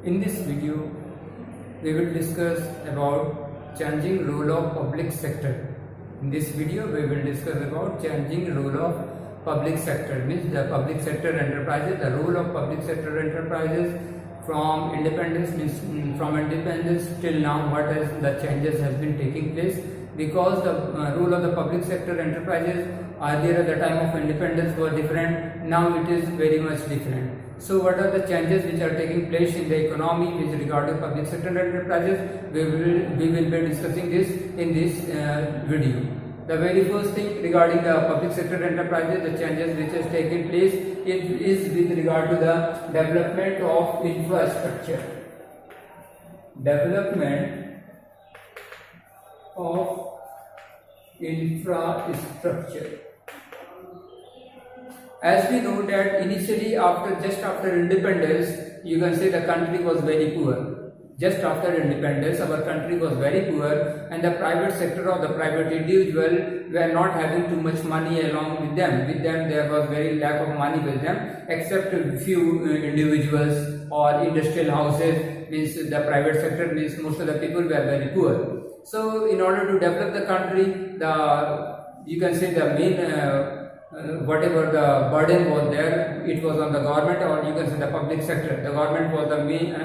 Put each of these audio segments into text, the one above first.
In this video, we will discuss about changing role of public sector. In this video, we will discuss about changing role of public sector, means the public sector enterprises, the role of public sector enterprises from independence, means from independence till now, what is the changes has been taking place, because the role of the public sector enterprises earlier at the time of independence was different, now it is very much different. So what are the changes which are taking place in the economy with regard to public sector enterprises? We will be discussing this in this video. The very first thing regarding the public sector enterprises, the changes which has taken place is with regard to the development of infrastructure. Development of infrastructure. As we know that initially just after independence, you can say the country was very poor. Just after independence, our country was very poor, and the private sector or the private individual were not having too much money along with them. With them, there was very lack of money with them, except a few individuals or industrial houses. Means the private sector means most of the people were very poor. So, in order to develop the country, you can say the main whatever the burden was there, it was on the government, or you can say the public sector. The government was the main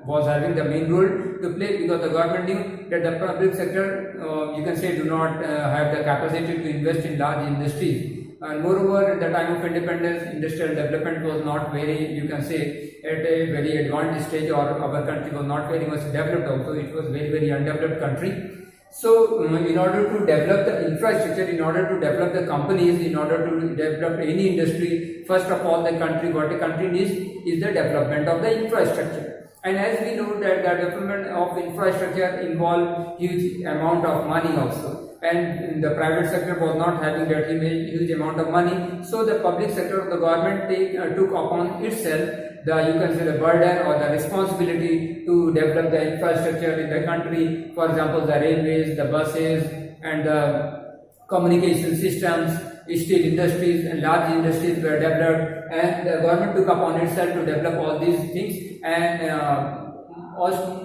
was having the main role to play, because the government knew that the public sector you can say do not have the capacity to invest in large industries. And moreover, at the time of independence, industrial development was not very, you can say, at a very advanced stage, or our country was not very much developed also. It was very undeveloped country. So, in order to develop the infrastructure, in order to develop the companies, in order to develop any industry, first of all, what a country needs is the development of the infrastructure. And as we know that the development of infrastructure involves huge amount of money also, and the private sector was not having that huge amount of money. So the public sector of the government took upon itself you can say the burden or the responsibility to develop the infrastructure in the country. For example, the railways, the buses, and the communication systems, steel industries and large industries were developed, and the government took upon itself to develop all these things. And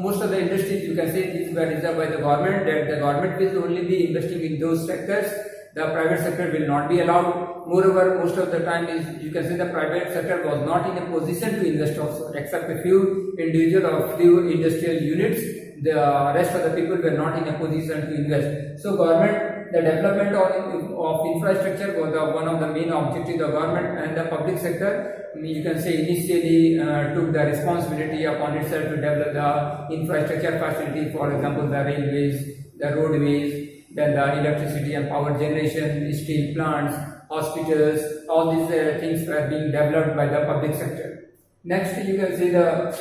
most of the industries, you can say, these were reserved by the government, that the government will only be investing in those sectors. The private sector will not be allowed. Moreover, most of the time you can say the private sector was not in a position to invest also, except a few individual or few industrial units. The rest of the people were not in a position to invest. So government, the development of infrastructure was one of the main objectives of the government, and the public sector, you can say, initially took the responsibility upon itself to develop the infrastructure facility. For example, the railways, the roadways, then the electricity and power generation, steel plants, hospitals, all these things were being developed by the public sector. Next, you can see the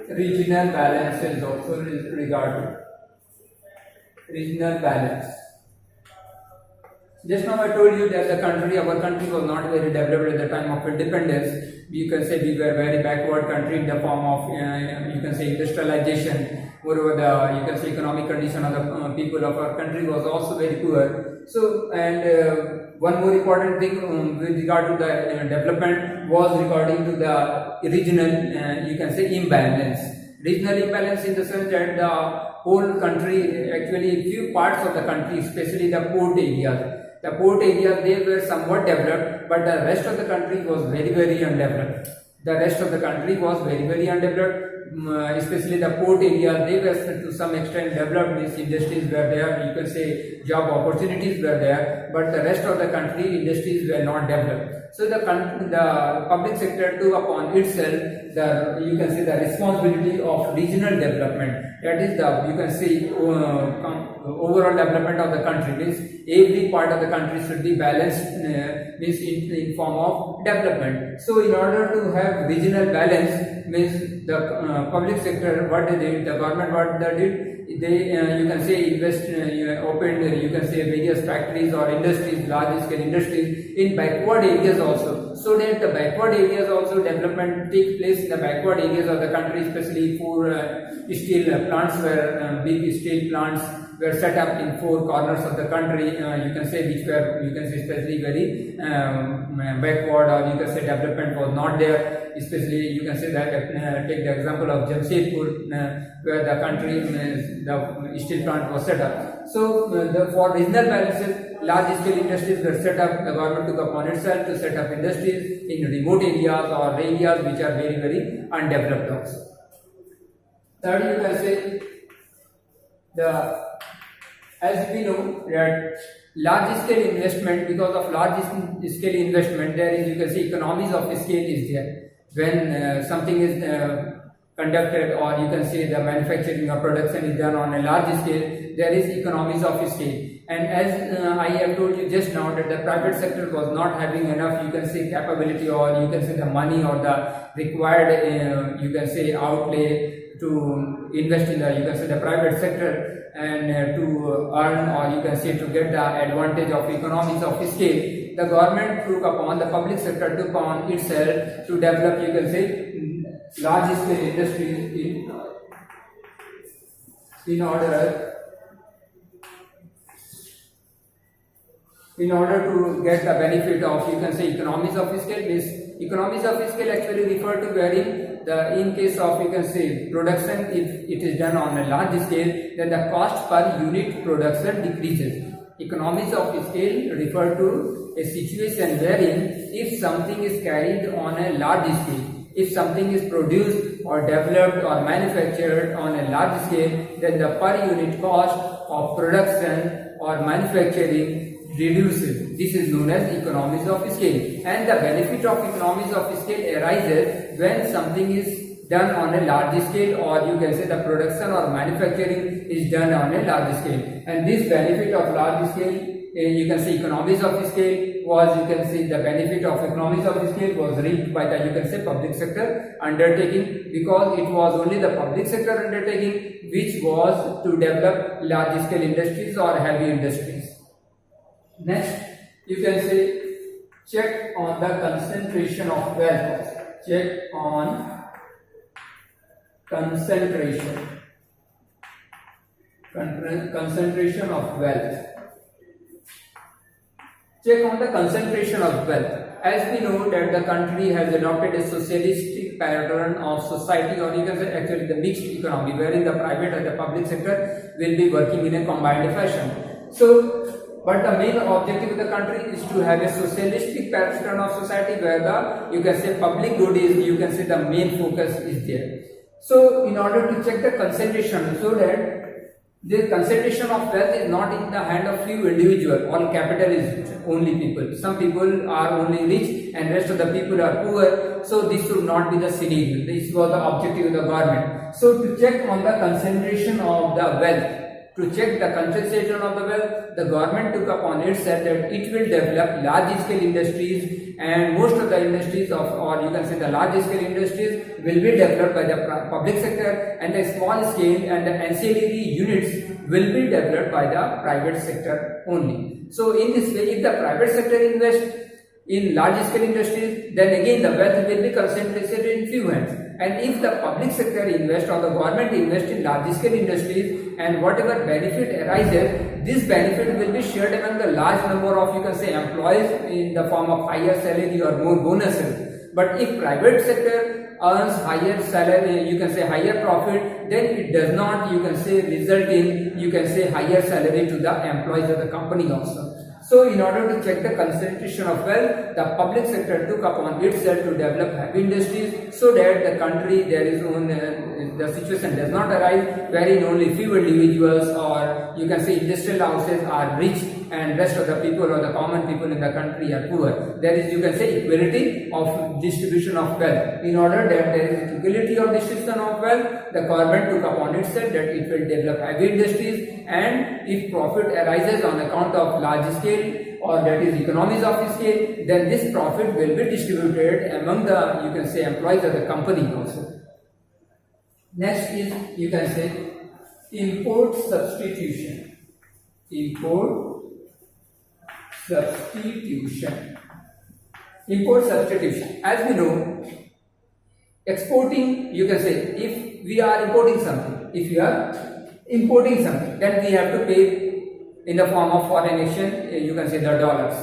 regional balance is also regarded. Regional balance. Just now I told you that our country was not very developed at the time of independence. You can say we were very backward country in the form of, you can say, industrialization. Moreover, you can say economic condition of the people of our country was also very poor. So, and one more important thing with regard to the development was regarding to the regional, you can say, imbalance. Regional imbalance in the sense that the whole country, actually few parts of the country, especially the port areas. The port areas, they were somewhat developed, but the rest of the country was very undeveloped. The rest of the country was very undeveloped. Especially the port area, they were to some extent developed. These industries were there, you can say job opportunities were there, but the rest of the country industries were not developed. So the public sector took upon itself you can say the responsibility of regional development. That is you can say overall development of the country. Means every part of the country should be balanced, means in form of development. So in order to have regional balance, means the public sector, what they did, the government what they did, they you can say invest, opened, you can say, various factories or industries, large scale industries in backward areas also, so that the backward areas also development take place in the backward areas of the country, especially for steel plants, where big steel plants were set up in 4 corners of the country, you can say, which were, you can say, especially very backward, or you can say development was not there. Especially you can say that take the example of Jamshedpur, where the country, the steel plant was set up. So for regional balances, large scale industries were set up. The government took upon itself to set up industries in remote areas or areas which are very, very undeveloped also. Third, you can say, as we know that large scale investment, because of large scale investment, there is, you can say, economies of scale is there. When something is conducted, or you can say the manufacturing or production is done on a large scale, there is economies of scale. And as I have told you just now, that the private sector was not having enough, you can say, capability, or you can say the money, or the required you can say outlay to invest in the, you can say, the private sector, and to earn, or you can say to get the advantage of economies of scale. The government took upon, the public sector took upon itself to develop, you can say, large scale industries in order to get the benefit of, you can say, economies of scale. Means economies of scale actually refer to wherein the, in case of, you can say, production, if it is done on a large scale, then the cost per unit production decreases. Economies of scale refer to a situation wherein if something is carried on a large scale, if something is produced or developed or manufactured on a large scale, then the per unit cost of production or manufacturing reduces. This is known as economies of scale. And the benefit of economies of scale arises when something is done on a large scale, or you can say the production or manufacturing is done on a large scale. And this benefit of large scale, you can say economies of scale, was, you can see, the benefit of economies of scale was reaped by the, you can say, public sector undertaking, because it was only the public sector undertaking which was to develop large scale industries or heavy industries. Next, you can say, check on the concentration of wealth. Check on concentration of wealth. Check on the concentration of wealth. As we know that the country has adopted a socialistic pattern of society, or you can say actually the mixed economy, wherein the private and the public sector will be working in a combined fashion. So, but the main objective of the country is to have a socialistic pattern of society, where the, you can say, public good is, you can say, the main focus is there. So, in order to check the concentration, so that the concentration of wealth is not in the hand of few individuals. All capital is only people. Some people are only rich and rest of the people are poor. So this should not be the scenario. This was the objective of the government. So to check on the concentration of the wealth, to check the concentration of the wealth, the government took upon itself that it will develop large scale industries, and most of the industries of, or you can say the large scale industries, will be developed by the public sector, and the small scale and the ancillary units will be developed by the private sector only. So in this way, if the private sector invests in large scale industries, then again the wealth will be concentrated in few hands. And if the public sector invests or the government invests in large scale industries, and whatever benefit arises, this benefit will be shared among the large number of, you can say, employees in the form of higher salary or more bonuses. But if private sector earns higher salary, you can say higher profit, then it does not, you can say, result in, you can say, higher salary to the employees of the company also. So in order to check the concentration of wealth, the public sector took upon itself to develop heavy industries, so that the country, there is the situation does not arise wherein only few individuals, or you can say industrial houses, are rich and rest of the people or the common people in the country are poor. There is, you can say, equality of distribution of wealth. In order that there is equality of distribution of wealth, the government took upon itself that it will develop heavy industries, and if profit arises on account of large scale, or that is economies of scale, then this profit will be distributed among the, you can say, employees of the company also. Next is, you can say, import substitution. Import substitution. Import substitution. As we know, exporting, you can say, if we are importing something, if you are importing something, then we have to pay in the form of foreign exchange, you can say the dollars.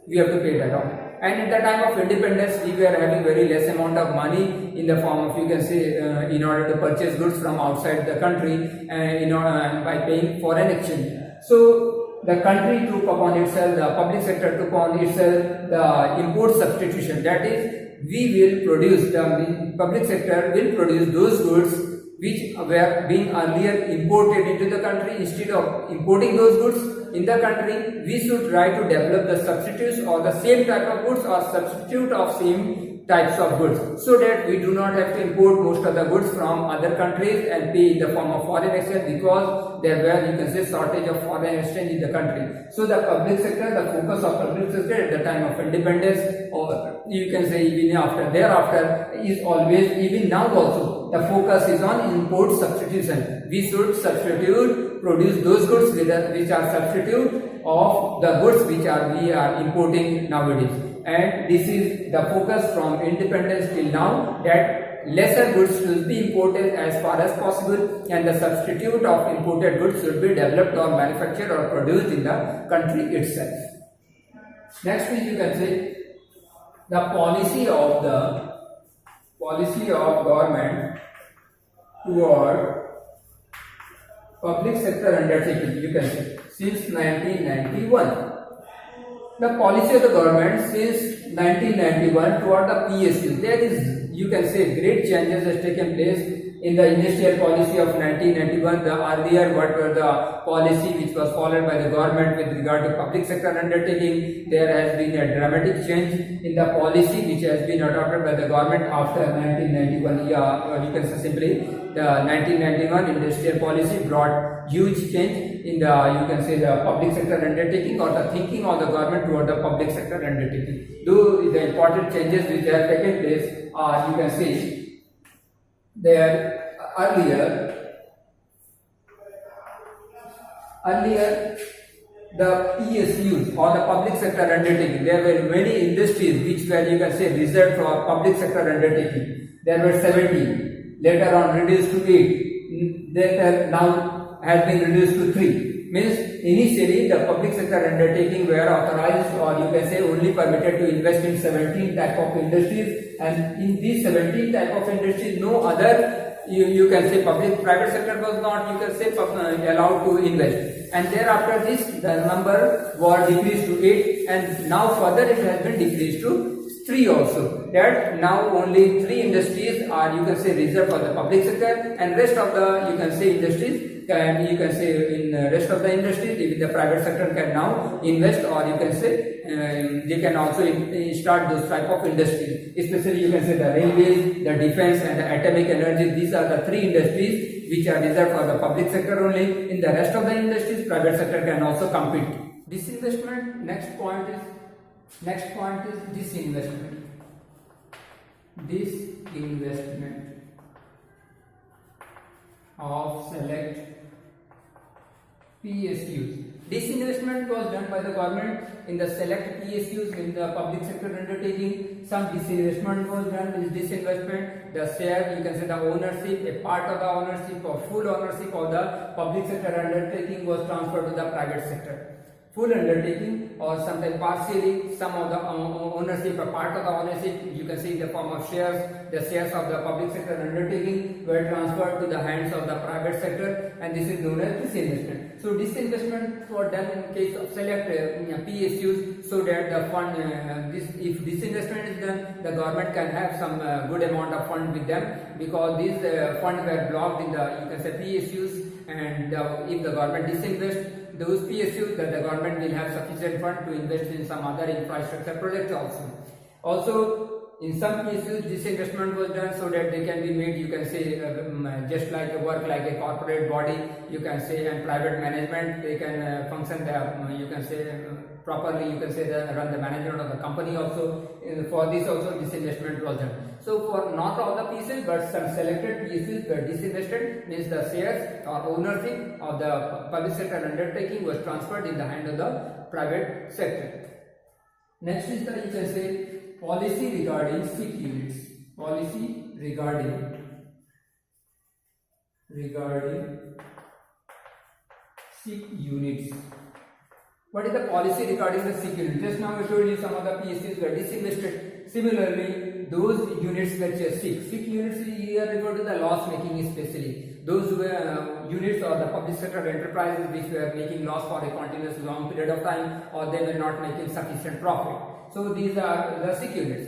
We have to pay the dollar. And at the time of independence, we were having very less amount of money in the form of, you can say, in order to purchase goods from outside the country, by paying foreign exchange. So the country took upon itself, the public sector took upon itself the import substitution. That is, we will produce, the public sector will produce those goods which were being earlier imported into the country. Instead of importing those goods in the country, we should try to develop the substitutes or the same type of goods or substitute of same types of goods, so that we do not have to import most of the goods from other countries and pay in the form of foreign exchange, because there were, you can say, shortage of foreign exchange in the country. So the public sector, the focus of public sector at the time of independence, or you can say even after thereafter, is always, even now also, the focus is on import substitution. We should produce those goods which are substitute of the goods which we are importing nowadays. And this is the focus from independence till now, that lesser goods should be imported as far as possible, and the substitute of imported goods should be developed or manufactured or produced in the country itself. Next is, you can say, the policy of government toward public sector undertaking, you can say, since 1991. The policy of the government since 1991 toward the PSU, there is, you can say, great changes has taken place in the industrial policy of 1991. The earlier, what were the policy which was followed by the government with regard to public sector undertaking, there has been a dramatic change in the policy which has been adopted by the government after 1991. You can say simply, the 1991 industrial policy brought huge change in the, you can say, the public sector undertaking or the thinking of the government toward the public sector undertaking. Though the important changes which have taken place are, you can say, there earlier the PSUs or the public sector undertaking, there were many industries which were, you can say, reserved for public sector undertaking. There were 17, later on reduced to 8, later now has been reduced to 3. Means initially the public sector undertaking were authorized, or you can say only permitted, to invest in 17 type of industries, and in these 17 type of industries no other, you can say, private sector was not, you can say, allowed to invest. And thereafter this, the number was decreased to 8, and now further it has been decreased to 3 also. That now only 3 industries are, you can say, reserved for the public sector, and rest of the, you can say, industries can, you can say, in rest of the industries, even the private sector can now invest, or you can say they can also start those type of industries. Especially, you can say, the railways, the defense, and the atomic energy. These are the 3 industries which are reserved for the public sector only. In the rest of the industries, private sector can also compete. Disinvestment. Next point is disinvestment. Disinvestment of select PSUs. Disinvestment was done by the government in the select PSUs in the public sector undertaking. Some disinvestment was done. Is disinvestment, the share, you can say, the ownership, a part of the ownership or full ownership of the public sector undertaking was transferred to the private sector. Full undertaking, or sometimes partially, some of the ownership, a part of the ownership, you can see in the form of shares, the shares of the public sector undertaking were transferred to the hands of the private sector, and this is known as disinvestment. So disinvestment was done in case of select PSUs, so that the fund, if disinvestment is done, the government can have some good amount of fund with them, because these funds were blocked in the, you can say, PSUs, and if the government disinvests those PSUs, that the government will have sufficient fund to invest in some other infrastructure projects also. Also, in some PSUs, disinvestment was done so that they can be made, you can say, just like work like a corporate body, you can say, and private management, they can function, you can say, properly, you can say, run the management of the company also. For this also disinvestment was done. So for not all the pieces, but some selected pieces were disinvested, means the shares or ownership of the public sector undertaking was transferred in the hand of the private sector. Next is the, you can say, policy regarding SIC units. Policy regarding SIC units. What is the policy regarding the SIC unit? Just now I told you some of the PSUs were disinvested. Similarly, those units which are SIC units here refer to the loss making, especially those were units or the public sector enterprises which were making loss for a continuous long period of time, or they were not making sufficient profit. So these are the SIC units.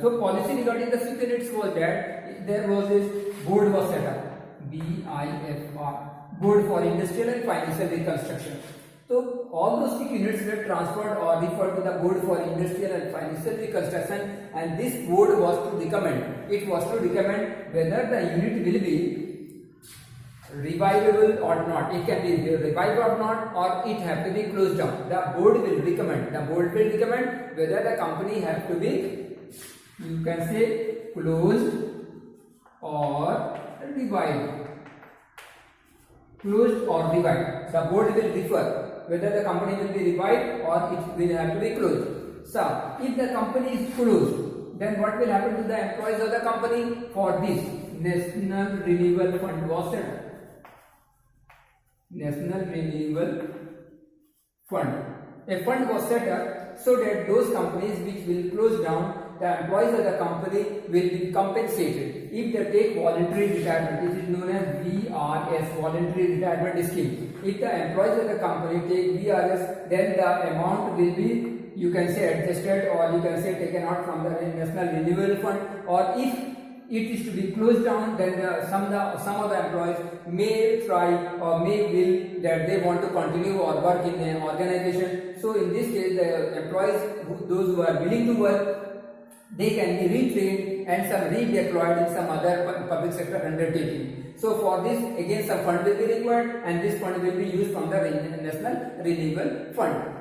So policy regarding the SIC units was that there was this board was set up, BIFR, Board for Industrial and Financial Reconstruction. So all those SIC units were transferred or referred to the Board for Industrial and Financial Reconstruction, and this board was to recommend. It was to recommend whether the unit will be revivable or not. It can be revived or not, or it have to be closed down. The board will recommend. The board will recommend whether the company have to be, you can say, closed or revived. Closed or revived. The board will refer whether the company will be revived or it will have to be closed. So, if the company is closed, then what will happen to the employees of the company? For this, National Renewal Fund was set up. National Renewal Fund. A fund was set up so that those companies which will close down, the employees of the company will be compensated if they take voluntary retirement. It is known as VRS, voluntary retirement scheme. If the employees of the company take VRS, then the amount will be, you can say, adjusted, or you can say taken out from the National Renewal Fund. Or if it is to be closed down, then some of the employees may try or may will that they want to continue or work in an organization. So in this case, the employees, those who are willing to work, they can be retrained and some redeployed in some other public sector undertaking. So for this, again, some fund will be required, and this fund will be used from the National Renewal Fund.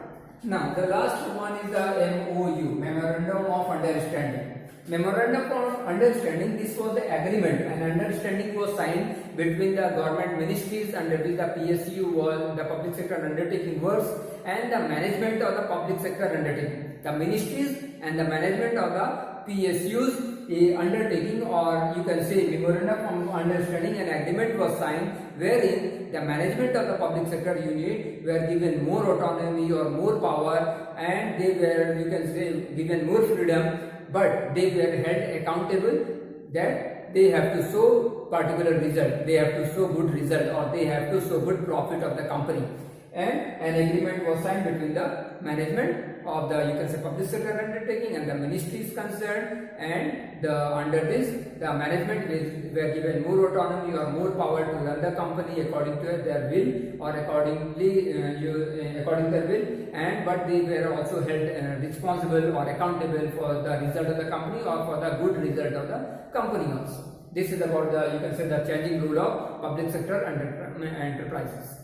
Now, the last one is the MOU, Memorandum of Understanding. Memorandum of Understanding, this was the agreement. An understanding was signed between the government ministries under which the PSU was the public sector undertaking works, and the management of the public sector undertaking. The ministries and the management of the PSU's undertaking, or you can say Memorandum of Understanding and agreement was signed, wherein the management of the public sector unit were given more autonomy or more power, and they were, you can say, given more freedom, but they were held accountable that they have to show particular result, they have to show good result, or they have to show good profit of the company. And an agreement was signed between the management of the, you can say, public sector undertaking and the ministries concerned, and under this, the management were given more autonomy or more power to run the company according to their will, or according to their will, and but they were also held responsible or accountable for the result of the company or for the good result of the company also. This is about the, you can say, the changing rule of public sector enterprises.